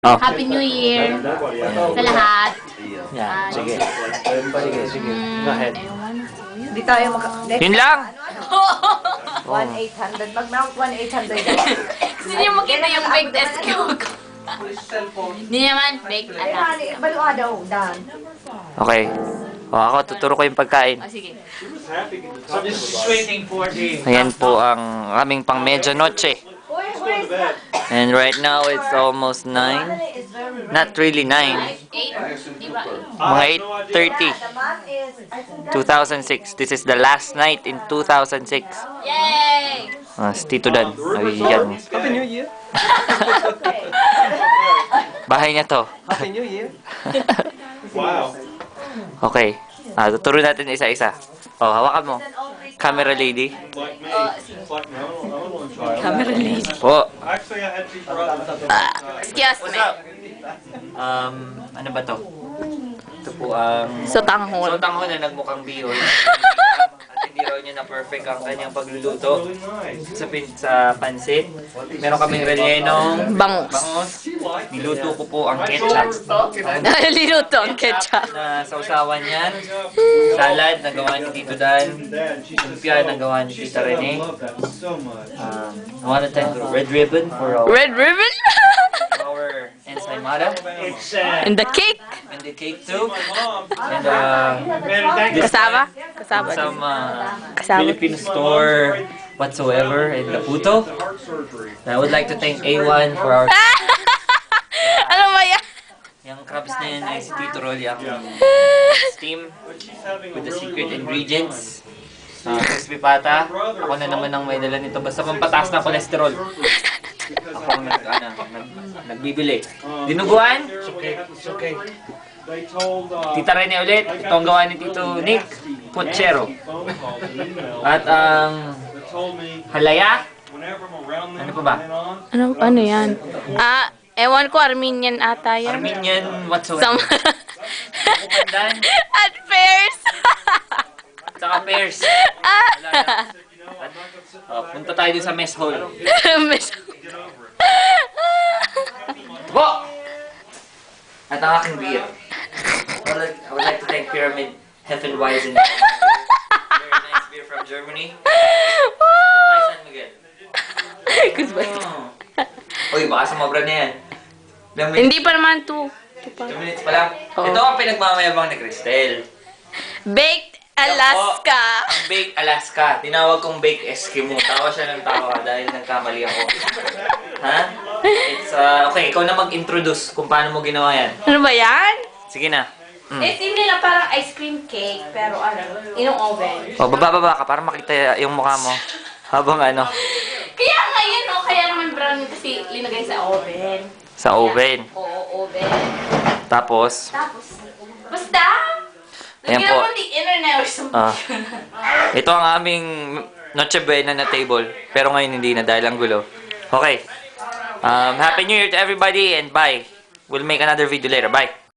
Oh. Happy New Year sa lahat. Yan, sige. Sige. Go ahead. Hindi tayo Yun lang! 1,800. Mag-mount 1,800. Gusto niyo makita yung baked SQ ko. Hindi naman baked Alaska. Balua daw, Dan. Okay. O, ako, tuturo ko yung pagkain. O sige. So this is waiting for the... Ayan po ang aming pang medianoche. Where is that? And right now, it's almost 9. Not really 9. 8? Di ba? Mga 8:30. The mom is, I think that's 2006. This is the last night in 2006. Yay! Si Tito Dan. Ayan. Happy New Year! okay. Bahay niya to. Happy New Year! Wow. Okay. Tuturo natin isa-isa. Oh, hawakan mo. Camera lady. Like me. Like me. I don't want to try. Camera lady. Po. Actually, I had two brothers. Excuse me. Ano ba to? Ito po ang... Sotanghon. Sotanghon na nagmukhang bihon. At hindi raw niya na perfect ang kanyang pagluluto. Really nice. Sa pansit. Meron kaming rellenong Bangus. bangus. Niluto ko po ang ketchup. Naliluto ang ketchup. Na sausawan yan. Salad na gawa ni Tito Dan. Dad, she said, Lumpia na gawa ni she Tita said, I Rene. love that so much. I want to thank Red Ribbon for Red ribbon? our ensaymada. It's And the cake. And the cake too. my mom. And this Kasama? Kasama. some Kasama. Philippine store whatsoever in Laputo. Heart surgery. I would like to thank A1 for our... Ano ba yan? Yung crabs na yun ay si Tito Rolly ang steam But she's having a with the really secret good ingredients. Crispy pata. Ako na naman ang may dala nito. Basta pampataas na cholesterol. Ako ang nagbibili. Dinuguan. It's okay. They told Tita Rene ulit. Ito ang gawa ni Tito Nick. Puchero. phone calls and emails At ang that told me halaya. whenever I'm around them Ano pa ba? and on, Ano yan? Ewan ko, Armenian ata yan. Armenian whatsoever. Pandan. At fairs. Saka pears. Punta tayo dun sa mess hall. Po! At ang aking beer. I would like to thank Pyramid Hefeweizen. Very nice beer from Germany. Nice San Miguel. Uy, baka sumobra na yan. Ilang minutes? Hindi pa naman 2. 2 minutes pa lang. Oo. Ito ang pinagmamayabang ni Cristel. Baked Alaska. Ang Bake Alaska. Tinawag kong Bake Eskimo. Tawa siya ng tawa dahil nagkamali ako. Ha? It's, okay, ikaw na mag-introduce kung paano mo ginawa yan. Ano ba yan? Sige na. Eh, simple lang parang ice cream cake, pero inong oven. O, baba ka para makita yung mukha mo. Habang ano, Kaya nga yan, kaya naman brown kasi linagay sa oven. sa oven. Oo, oven. Tapos, Tapos, basta, Ayan lagyan po. mo the internet or something. ito ang aming Noche Buena na table. Pero ngayon hindi na dahil ang gulo. Okay. Happy New Year to everybody and bye. We'll make another video later. Bye.